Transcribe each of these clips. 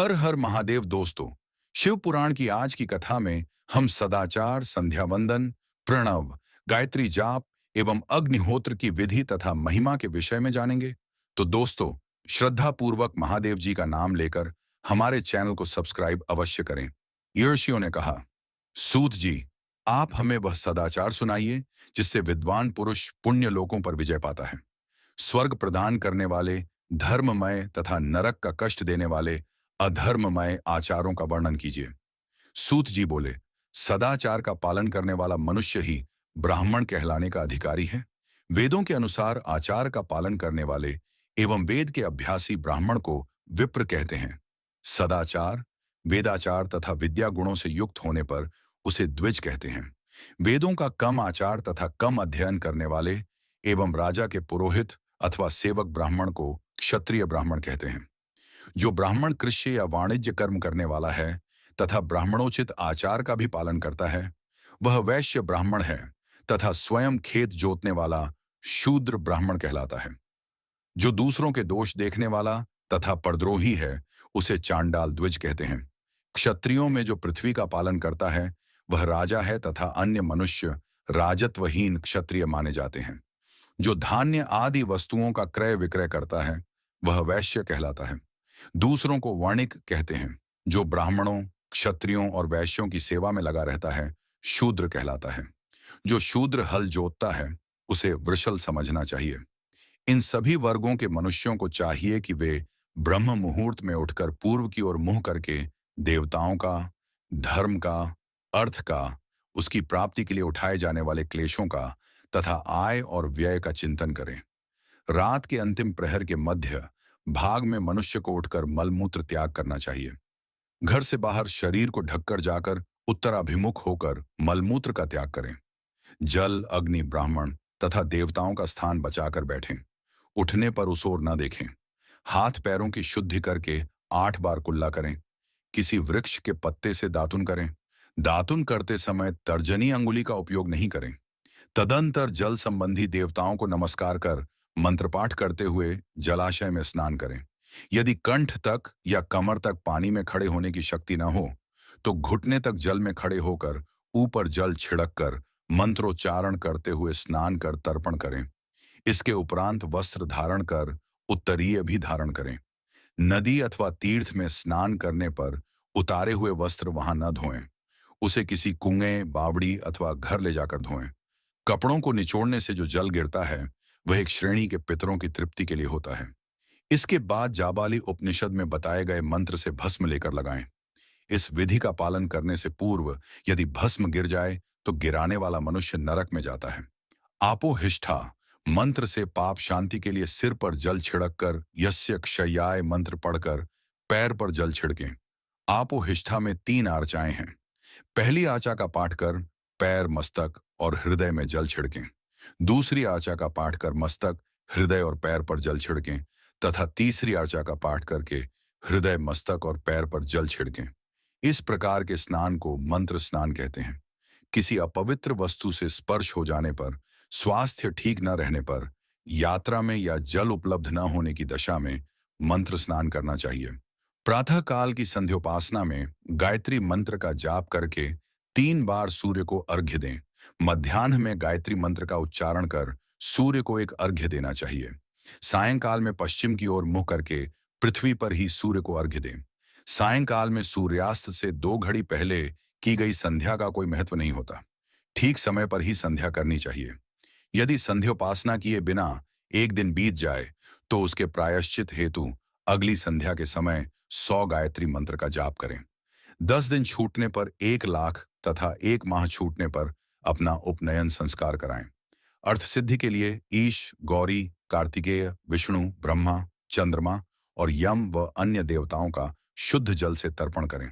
हर हर महादेव दोस्तों। शिव पुराण की आज की कथा में हम सदाचार, संध्या वंदन, प्रणव, गायत्री जाप एवं अग्निहोत्र की विधि तथा महिमा के विषय में जानेंगे। तो दोस्तों, श्रद्धा पूर्वक महादेव जी का नाम लेकर हमारे चैनल को सब्सक्राइब अवश्य करें। ऋषियों ने कहा, सूत जी, आप हमें वह सदाचार सुनाइए जिससे विद्वान पुरुष पुण्य लोकों पर विजय पाता है। स्वर्ग प्रदान करने वाले धर्ममय तथा नरक का कष्ट देने वाले अधर्ममय आचारों का वर्णन कीजिए। सूत जी बोले, सदाचार का पालन करने वाला मनुष्य ही ब्राह्मण कहलाने का अधिकारी है। वेदों के अनुसार आचार का पालन करने वाले एवं वेद के अभ्यासी ब्राह्मण को विप्र कहते हैं। सदाचार, वेदाचार तथा विद्या गुणों से युक्त होने पर उसे द्विज कहते हैं। वेदों का कम आचार तथा कम अध्ययन करने वाले एवं राजा के पुरोहित अथवा सेवक ब्राह्मण को क्षत्रिय ब्राह्मण कहते हैं। जो ब्राह्मण कृषि या वाणिज्य कर्म करने वाला है तथा ब्राह्मणोचित आचार का भी पालन करता है, वह वैश्य ब्राह्मण है तथा स्वयं खेत जोतने वाला शूद्र ब्राह्मण कहलाता है। जो दूसरों के दोष देखने वाला तथा परद्रोही है, उसे चांडाल द्विज कहते हैं। क्षत्रियों में जो पृथ्वी का पालन करता है, वह राजा है तथा अन्य मनुष्य राजत्वहीन क्षत्रिय माने जाते हैं। जो धान्य आदि वस्तुओं का क्रय विक्रय करता है, वह वैश्य कहलाता है। दूसरों को वणिक कहते हैं। जो ब्राह्मणों, क्षत्रियों और वैश्यों की सेवा में लगा रहता है, शूद्र कहलाता है। जो शूद्र हल जोतता है, उसे वृषल समझना चाहिए। इन सभी वर्गों के मनुष्यों को चाहिए कि वे ब्रह्म मुहूर्त में उठकर पूर्व की ओर मुंह करके देवताओं का, धर्म का, अर्थ का, उसकी प्राप्ति के लिए उठाए जाने वाले क्लेशों का तथा आय और व्यय का चिंतन करें। रात के अंतिम प्रहर के मध्य भाग में मनुष्य को उठकर मलमूत्र त्याग करना चाहिए। घर से बाहर शरीर को ढककर जाकर उत्तराभिमुख होकर मलमूत्र का त्याग करें। जल, अग्नि, ब्राह्मण तथा देवताओं का स्थान बचाकर बैठें। उठने पर उस ओर न देखें। हाथ पैरों की शुद्धि करके 8 बार कुल्ला करें। किसी वृक्ष के पत्ते से दातुन करें। दातुन करते समय तर्जनी अंगुली का उपयोग नहीं करें। तदंतर जल संबंधी देवताओं को नमस्कार कर मंत्रपाठ करते हुए जलाशय में स्नान करें। यदि कंठ तक या कमर तक पानी में खड़े होने की शक्ति न हो, तो घुटने तक जल में खड़े होकर ऊपर जल छिड़क कर मंत्रोच्चारण करते हुए स्नान कर तर्पण करें। इसके उपरांत वस्त्र धारण कर उत्तरीय भी धारण करें। नदी अथवा तीर्थ में स्नान करने पर उतारे हुए वस्त्र वहां न धोएं। उसे किसी कुएं, बावड़ी अथवा घर ले जाकर धोएं। कपड़ों को निचोड़ने से जो जल गिरता है, वह एक श्रेणी के पितरों की तृप्ति के लिए होता है। इसके बाद जाबाली उपनिषद में बताए गए मंत्र से भस्म लेकर लगाएं। इस विधि का पालन करने से पूर्व यदि भस्म गिर जाए तो गिराने वाला मनुष्य नरक में जाता है। आपोहिष्ठा मंत्र से पाप शांति के लिए सिर पर जल छिड़क कर यस्य क्षयाय मंत्र पढ़कर पैर पर जल छिड़कें। आपोहिष्ठा में 3 आर्चाएं हैं। पहली आचा का पाठ कर पैर, मस्तक और हृदय में जल छिड़कें। दूसरी आचा का पाठ कर मस्तक, हृदय और पैर पर जल छिड़कें तथा तीसरी आचा का पाठ करके हृदय, मस्तक और पैर पर जल छिड़कें। इस प्रकार के स्नान को मंत्र स्नान कहते हैं। किसी अपवित्र वस्तु से स्पर्श हो जाने पर, स्वास्थ्य ठीक न रहने पर, यात्रा में या जल उपलब्ध न होने की दशा में मंत्र स्नान करना चाहिए। प्रातः काल की संध्योपासना में गायत्री मंत्र का जाप करके 3 बार सूर्य को अर्घ्य दें। मध्याह्न में गायत्री मंत्र का उच्चारण कर सूर्य को एक अर्घ्य देना चाहिए। सायंकाल में पश्चिम की ओर मुंह करके पृथ्वी पर ही सूर्य को अर्घ्य दें। सायंकाल में सूर्यास्त से 2 घड़ी पहले की गई संध्या का कोई महत्व नहीं होता। ठीक समय पर ही संध्या करनी चाहिए। यदि संध्योपासना किए बिना 1 दिन बीत जाए, तो उसके प्रायश्चित हेतु अगली संध्या के समय 100 गायत्री मंत्र का जाप करें। 10 दिन छूटने पर 1 लाख तथा 1 माह छूटने पर अपना उपनयन संस्कार कराएं। अर्थ सिद्धि के लिए ईश, गौरी, कार्तिकेय, विष्णु, ब्रह्मा, चंद्रमा और यम व अन्य देवताओं का शुद्ध जल से तर्पण करें।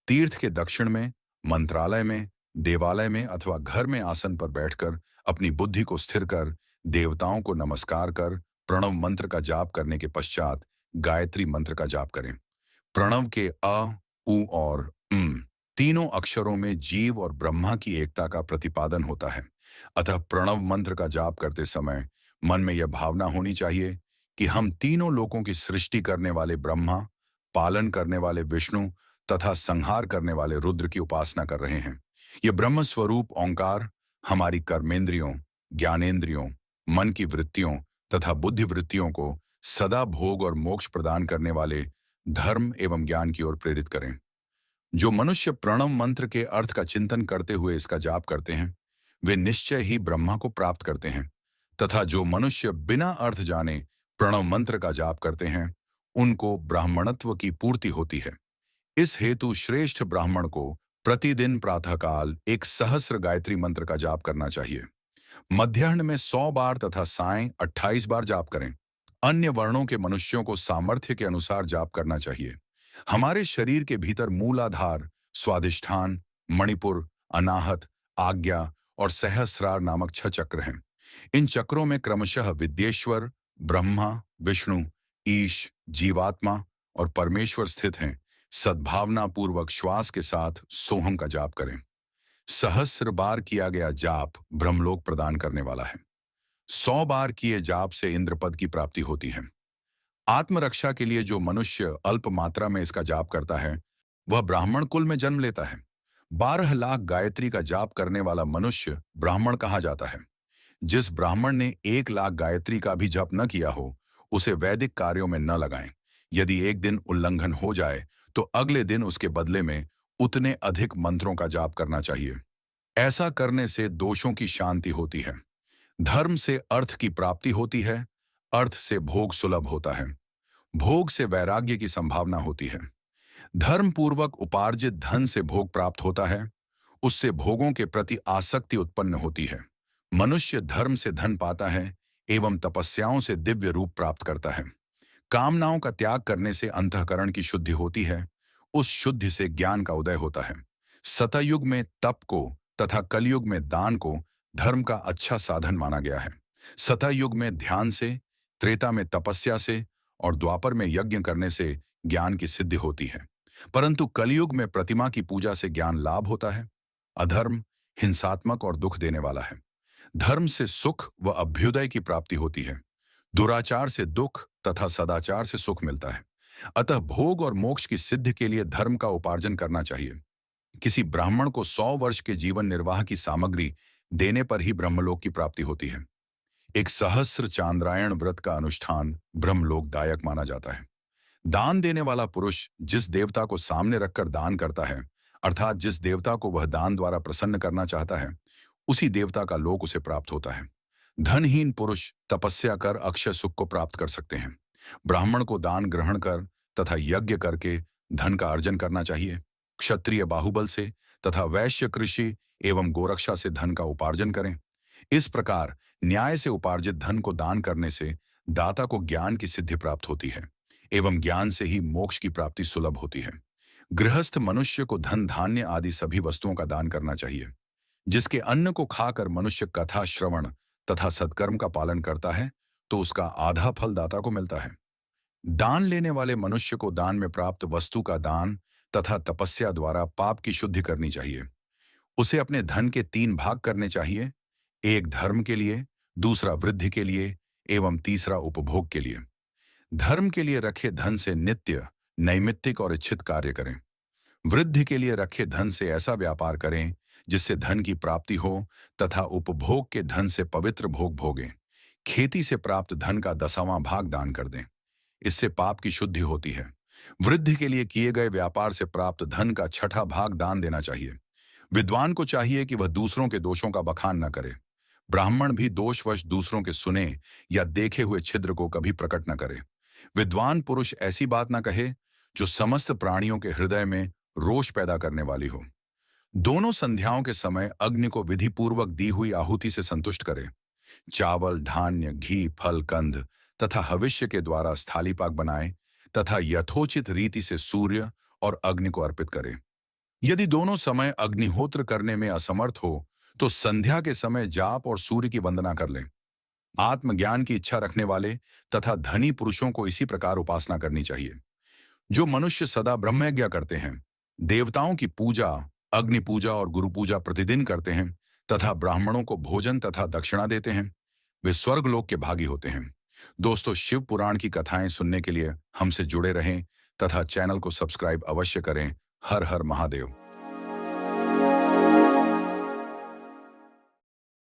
तीर्थ के दक्षिण में, मंत्रालय में, देवालय में अथवा घर में आसन पर बैठकर अपनी बुद्धि को स्थिर कर देवताओं को नमस्कार कर प्रणव मंत्र का जाप करने के पश्चात गायत्री मंत्र का जाप करें। प्रणव के अ, उ और तीनों अक्षरों में जीव और ब्रह्मा की एकता का प्रतिपादन होता है। अतः प्रणव मंत्र का जाप करते समय मन में यह भावना होनी चाहिए कि हम तीनों लोकों की सृष्टि करने वाले ब्रह्मा, पालन करने वाले विष्णु तथा संहार करने वाले रुद्र की उपासना कर रहे हैं। ये ब्रह्म स्वरूप ओंकार हमारी कर्मेंद्रियों, ज्ञानेंद्रियों, मन की वृत्तियों तथा बुद्धि वृत्तियों को सदा भोग और मोक्ष प्रदान करने वाले धर्म एवं ज्ञान की ओर प्रेरित करें। जो मनुष्य प्रणव मंत्र के अर्थ का चिंतन करते हुए इसका जाप करते हैं, वे निश्चय ही ब्रह्मा को प्राप्त करते हैं, तथा जो मनुष्य बिना अर्थ जाने प्रणव मंत्र का जाप करते हैं, उनको ब्राह्मणत्व की पूर्ति होती है। इस हेतु श्रेष्ठ ब्राह्मण को प्रतिदिन प्रातःकाल एक सहस्र गायत्री मंत्र का जाप करना चाहिए। मध्याह्न में 100 बार तथा सायं 28 बार जाप करें। अन्य वर्णों के मनुष्यों को सामर्थ्य के अनुसार जाप करना चाहिए। हमारे शरीर के भीतर मूलाधार, स्वादिष्ठान, मणिपुर, अनाहत, आज्ञा और सहस्रार नामक 6 चक्र हैं। इन चक्रों में क्रमशः विद्येश्वर, ब्रह्मा, विष्णु, ईश, जीवात्मा और परमेश्वर स्थित हैं। सद्भावना पूर्वक श्वास के साथ सोहम का जाप करें। सहस्र बार किया गया जाप ब्रह्मलोक प्रदान करने वाला है। 100 बार किए जाप से इंद्र पद की प्राप्ति होती है। आत्मरक्षा के लिए जो मनुष्य अल्प मात्रा में इसका जाप करता है, वह ब्राह्मण कुल में जन्म लेता है। 12 लाख गायत्री का जाप करने वाला मनुष्य ब्राह्मण कहा जाता है। जिस ब्राह्मण ने 1 लाख गायत्री का भी जप न किया हो, उसे वैदिक कार्यों में न लगाएं। यदि एक दिन उल्लंघन हो जाए, तो अगले दिन उसके बदले में उतने अधिक मंत्रों का जाप करना चाहिए। ऐसा करने से दोषों की शांति होती है। धर्म से अर्थ की प्राप्ति होती है, अर्थ से भोग सुलभ होता है, भोग से वैराग्य की संभावना होती है। धर्म पूर्वक उपार्जित धन से भोग प्राप्त होता है, उससे भोगों के प्रति आसक्ति उत्पन्न होती है। मनुष्य धर्म से धन पाता है एवं तपस्याओं से दिव्य रूप प्राप्त करता है। कामनाओं का त्याग करने से अंतःकरण की शुद्धि होती है, उस शुद्धि से ज्ञान का उदय होता है। सतयुग में तप को तथा कलयुग में दान को धर्म का अच्छा साधन माना गया है। सतयुग में ध्यान से, त्रेता में तपस्या से और द्वापर में यज्ञ करने से ज्ञान की सिद्धि होती है, परंतु कलयुग में प्रतिमा की पूजा से ज्ञान लाभ होता है। अधर्म हिंसात्मक और दुख देने वाला है। धर्म से सुख व अभ्युदय की प्राप्ति होती है, दुराचार से दुख तथा सदाचार से सुख मिलता है। अतः भोग और मोक्ष की सिद्धि के लिए धर्म का उपार्जन करना चाहिए। किसी ब्राह्मण को 100 वर्ष के जीवन निर्वाह की सामग्री देने पर ही ब्रह्मलोक की प्राप्ति होती है। एक सहस्र चांद्रायण व्रत का अनुष्ठान ब्रह्मलोकदायक माना जाता है। दान देने वाला पुरुष जिस देवता को सामने रखकर दान करता है, अर्थात जिस देवता को वह दान द्वारा प्रसन्न करना चाहता है, उसी देवता का लोक उसे प्राप्त होता है। धनहीन पुरुष तपस्या कर अक्षय सुख को प्राप्त कर सकते हैं। ब्राह्मण को दान ग्रहण कर तथा यज्ञ करके धन का अर्जन करना चाहिए। क्षत्रिय बाहुबल से तथा वैश्य कृषि एवं गोरक्षा से धन का उपार्जन करें। इस प्रकार न्याय से उपार्जित धन को दान करने से दाता को ज्ञान की सिद्धि प्राप्त होती है एवं ज्ञान से ही मोक्ष की प्राप्ति सुलभ होती है। गृहस्थ मनुष्य को धन धान्य आदि सभी वस्तुओं का दान करना चाहिए। जिसके अन्न को खाकर मनुष्य कथा श्रवण तथा सत्कर्म का पालन करता है, तो उसका आधा फल दाता को मिलता है। दान लेने वाले मनुष्य को दान में प्राप्त वस्तु का दान तथा तपस्या द्वारा पाप की शुद्धि करनी चाहिए। उसे अपने धन के 3 भाग करने चाहिए, एक धर्म के लिए, दूसरा वृद्धि के लिए एवं तीसरा उपभोग के लिए। धर्म के लिए रखे धन से नित्य, नैमित्तिक और इच्छित कार्य करें। वृद्धि के लिए रखे धन से ऐसा व्यापार करें जिससे धन की प्राप्ति हो तथा उपभोग के धन से पवित्र भोग भोगें। खेती से प्राप्त धन का 10वां भाग दान कर दें, इससे पाप की शुद्धि होती है। वृद्धि के लिए किए गए व्यापार से प्राप्त धन का 6ठा भाग दान देना चाहिए। विद्वान को चाहिए कि वह दूसरों के दोषों का बखान न करे। ब्राह्मण भी दोषवश दूसरों के सुने या देखे हुए छिद्र को कभी प्रकट न करे। विद्वान पुरुष ऐसी बात न कहे जो समस्त प्राणियों के हृदय में रोष पैदा करने वाली हो। दोनों संध्याओं के समय अग्नि को विधि पूर्वक दी हुई आहुति से संतुष्ट करे। चावल, धान्य, घी, फल, कंद तथा हविष्य के द्वारा स्थालीपाक बनाए तथा यथोचित रीति से सूर्य और अग्नि को अर्पित करे। यदि दोनों समय अग्निहोत्र करने में असमर्थ हो, तो संध्या के समय जाप और सूर्य की वंदना कर लें। आत्मज्ञान की इच्छा रखने वाले तथा धनी पुरुषों को इसी प्रकार उपासना करनी चाहिए। जो मनुष्य सदा ब्रह्मयज्ञ करते हैं, देवताओं की पूजा, अग्नि पूजा और गुरु पूजा प्रतिदिन करते हैं तथा ब्राह्मणों को भोजन तथा दक्षिणा देते हैं, वे स्वर्गलोक के भागी होते हैं। दोस्तों, शिव पुराण की कथाएं सुनने के लिए हमसे जुड़े रहें तथा चैनल को सब्सक्राइब अवश्य करें। हर हर महादेव।